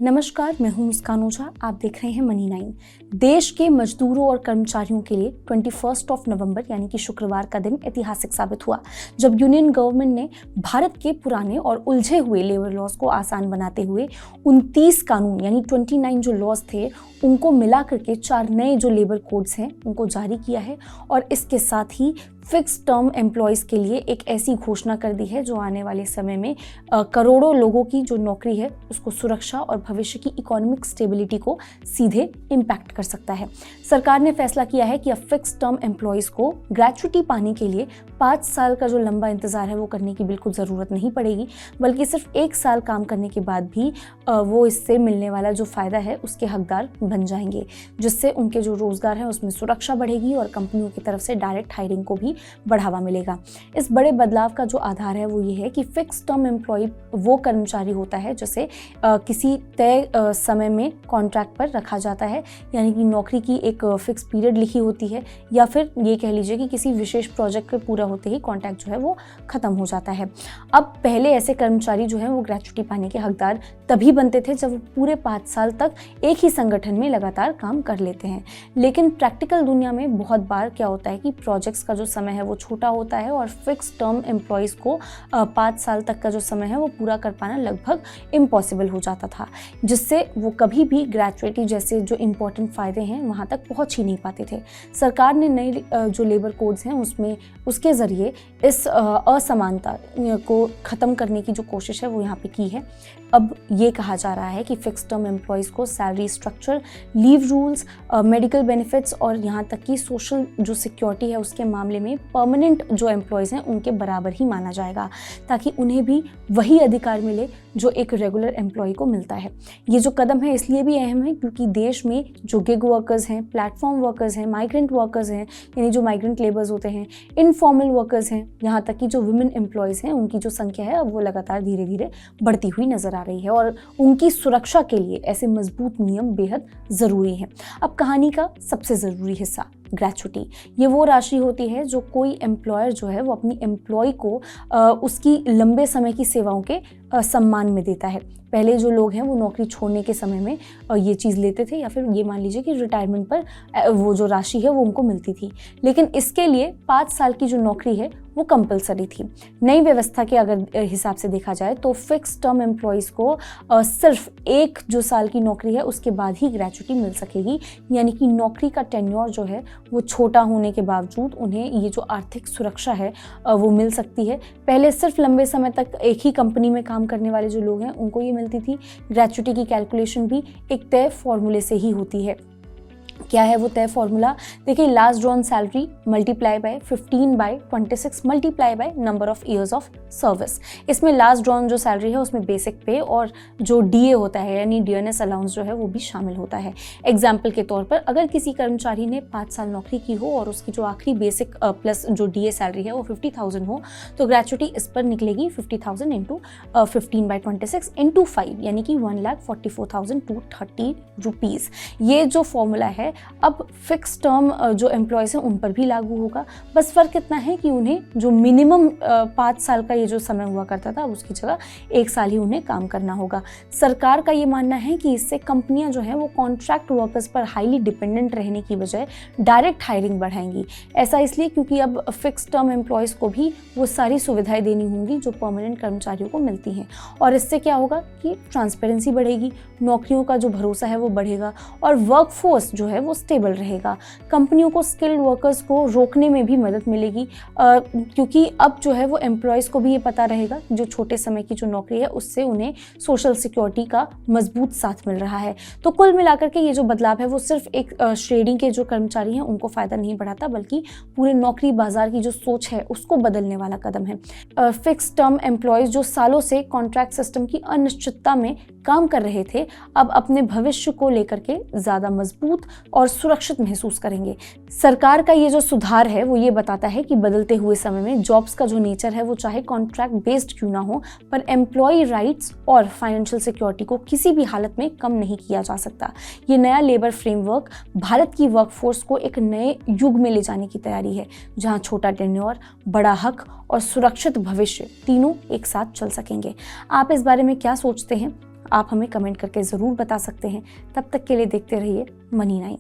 नमस्कार, मैं हूं मुस्कान ओझा। आप देख रहे हैं मनी 9। देश के मजदूरों और कर्मचारियों के लिए 21 नवंबर यानी कि शुक्रवार का दिन ऐतिहासिक साबित हुआ, जब यूनियन गवर्नमेंट ने भारत के पुराने और उलझे हुए लेबर लॉज को आसान बनाते हुए 29 कानून यानी 29 जो लॉज थे उनको मिला करके 4 नए जो लेबर कोड्स हैं उनको जारी किया है। और इसके साथ ही फिक्स टर्म एम्प्लॉयज़ के लिए एक ऐसी घोषणा कर दी है जो आने वाले समय में करोड़ों लोगों की जो नौकरी है उसको सुरक्षा और भविष्य की इकोनॉमिक स्टेबिलिटी को सीधे इम्पैक्ट कर सकता है। सरकार ने फैसला किया है कि अब फिक्स टर्म एम्प्लॉयज़ को ग्रेच्युटी पाने के लिए 5 साल का जो लंबा इंतज़ार है वो करने की बिल्कुल ज़रूरत नहीं पड़ेगी, बल्कि सिर्फ 1 साल काम करने के बाद भी वो इससे मिलने वाला जो फ़ायदा है उसके हकदार बन जाएंगे, जिससे उनके जो रोज़गार है उसमें सुरक्षा बढ़ेगी और कंपनियों की तरफ से डायरेक्ट हायरिंग को भी बढ़ावा मिलेगा। इस बड़े बदलाव का जो आधार है वो ये है कि फिक्स टर्म एम्प्लॉय वो कर्मचारी होता है जिसे किसी तय समय में कॉन्ट्रैक्ट पर रखा जाता है, यानी कि नौकरी की एक फिक्स पीरियड लिखी होती है, या फिर ये कह लीजिए कि किसी विशेष प्रोजेक्ट के पूरा होते ही कॉन्ट्रैक्ट जो है वो ख़त्म हो जाता है। अब पहले ऐसे कर्मचारी जो हैं वो ग्रेच्युटी पाने के हकदार तभी बनते थे जब वो पूरे 5 साल तक एक ही संगठन में लगातार काम कर लेते हैं। लेकिन प्रैक्टिकल दुनिया में बहुत बार क्या होता है कि प्रोजेक्ट्स का जो समय है वो छोटा होता है और फिक्स टर्म एम्प्लॉयज़ को 5 साल तक का जो समय है वो पूरा कर पाना लगभग इम्पॉसिबल हो जाता था, जिससे वो कभी भी ग्रेच्युटी जैसे जो इम्पोर्टेंट फ़ायदे हैं वहाँ तक पहुँच ही नहीं पाते थे। सरकार ने नए जो लेबर कोड्स हैं उसके ज़रिए इस असमानता को ख़त्म करने की जो कोशिश है वो यहाँ पे की है। अब ये कहा जा रहा है कि फिक्स टर्म एम्प्लॉयज़ को salary structure, leave rules, medical benefits और यहाँ तक कि सोशल जो सिक्योरिटी है उसके मामले में परमानेंट जो एम्प्लॉयज़ हैं उनके बराबर ही माना जाएगा, ताकि उन्हें भी वही अधिकार मिले जो एक रेगुलर एम्प्लॉय को मिलता है। ये जो कदम है इसलिए भी अहम है क्योंकि देश में जो गिग वर्कर्स हैं, प्लेटफॉर्म वर्कर्स हैं, माइग्रेंट वर्कर्स हैं, यानी जो माइग्रेंट लेबर्स होते हैं, इनफॉर्मल वर्कर्स हैं, यहाँ तक कि जो वुमेन एम्प्लॉयज़ हैं उनकी जो संख्या है अब वो लगातार धीरे धीरे बढ़ती हुई नजर आ रही है और उनकी सुरक्षा के लिए ऐसे मजबूत नियम बेहद ज़रूरी हैं। अब कहानी का सबसे ज़रूरी हिस्सा ग्रेच्युटी, ये वो राशि होती है जो कोई एम्प्लॉयर जो है वो अपनी एम्प्लॉय को उसकी लंबे समय की सेवाओं के सम्मान में देता है। पहले जो लोग हैं वो नौकरी छोड़ने के समय में ये चीज़ लेते थे, या फिर ये मान लीजिए कि रिटायरमेंट पर वो जो राशि है वो उनको मिलती थी, लेकिन इसके लिए 5 साल की जो नौकरी है वो कंपलसरी थी। नई व्यवस्था के अगर हिसाब से देखा जाए तो फिक्स टर्म एम्प्लॉयज़ को सिर्फ 1 जो साल की नौकरी है उसके बाद ही ग्रेच्युटी मिल सकेगी, यानी कि नौकरी का टेन्योर जो है वो छोटा होने के बावजूद उन्हें ये जो आर्थिक सुरक्षा है वो मिल सकती है। पहले सिर्फ लंबे समय तक एक ही कंपनी में काम करने वाले जो लोग हैं उनको ये मिलती थी। ग्रेच्युटी की कैलकुलेशन भी एक तय फॉर्मूले से ही होती है। क्या है वो तय फॉर्मूला? देखिए, last drawn salary multiply by 15/26 multiply by number of years of service. इसमें लास्ट ड्रॉन जो सैलरी है उसमें बेसिक पे और जो डीए होता है यानी डियरनेस अलाउंस जो है वो भी शामिल होता है। एग्जाम्पल के तौर पर अगर किसी कर्मचारी ने 5 साल नौकरी की हो और उसकी जो आखिरी बेसिक प्लस जो डीए सैलरी है वो 50,000 हो, तो ग्रेच्युटी इस पर निकलेगी 50,000 इंटू 15/26 इंटू 5 यानी कि 1,44,230 रुपीज़। ये जो फॉर्मूला है अब फिक्स टर्म जो एम्प्लॉयज़ हैं उन पर भी लागू होगा। बस फ़र्क इतना है कि उन्हें जो मिनिमम 5 साल का ये जो समय हुआ करता था उसकी जगह 1 साल ही उन्हें काम करना होगा। सरकार का ये मानना है कि इससे कंपनियां जो हैं वो कॉन्ट्रैक्ट वर्कर्स पर हाईली डिपेंडेंट रहने की बजाय डायरेक्ट हायरिंग बढ़ाएंगी। ऐसा इसलिए क्योंकि अब फिक्स टर्म एम्प्लॉयज़ को भी वो सारी सुविधाएं देनी होंगी जो परमानेंट कर्मचारियों को मिलती हैं, और इससे क्या होगा कि ट्रांसपेरेंसी बढ़ेगी, नौकरियों का जो भरोसा है वो बढ़ेगा और वर्कफोर्स जो है वो स्टेबल रहेगा। कंपनियों को स्किल्ड वर्कर्स को रोकने में भी मदद मिलेगी, क्योंकि अब जो है वो एम्प्लॉयज़ को भी ये पता रहेगा जो छोटे समय की जो नौकरी है उससे उन्हें सोशल सिक्योरिटी का मजबूत साथ मिल रहा है। तो कुल मिलाकर के ये जो बदलाव है वो सिर्फ एक श्रेणी के जो कर्मचारी हैं उनको फ़ायदा नहीं बढ़ाता, बल्कि पूरे नौकरी बाजार की जो सोच है उसको बदलने वाला कदम है। फिक्स टर्म एम्प्लॉयज़ जो सालों से कॉन्ट्रैक्ट सिस्टम की अनिश्चितता में काम कर रहे थे अब अपने भविष्य को लेकर के ज़्यादा मजबूत और सुरक्षित महसूस करेंगे। सरकार का ये जो सुधार है वो ये बताता है कि बदलते हुए समय में जॉब्स का जो नेचर है वो चाहे कॉन्ट्रैक्ट बेस्ड क्यों ना हो, पर एम्प्लॉय राइट्स और फाइनेंशियल सिक्योरिटी को किसी भी हालत में कम नहीं किया जा सकता। ये नया लेबर फ्रेमवर्क भारत की वर्कफोर्स को एक नए युग में ले जाने की तैयारी है, जहां छोटा टेन्योर, बड़ा हक और सुरक्षित भविष्य तीनों एक साथ चल सकेंगे। आप इस बारे में क्या सोचते हैं? आप हमें कमेंट करके ज़रूर बता सकते हैं। तब तक के लिए देखते रहिए मनी 9।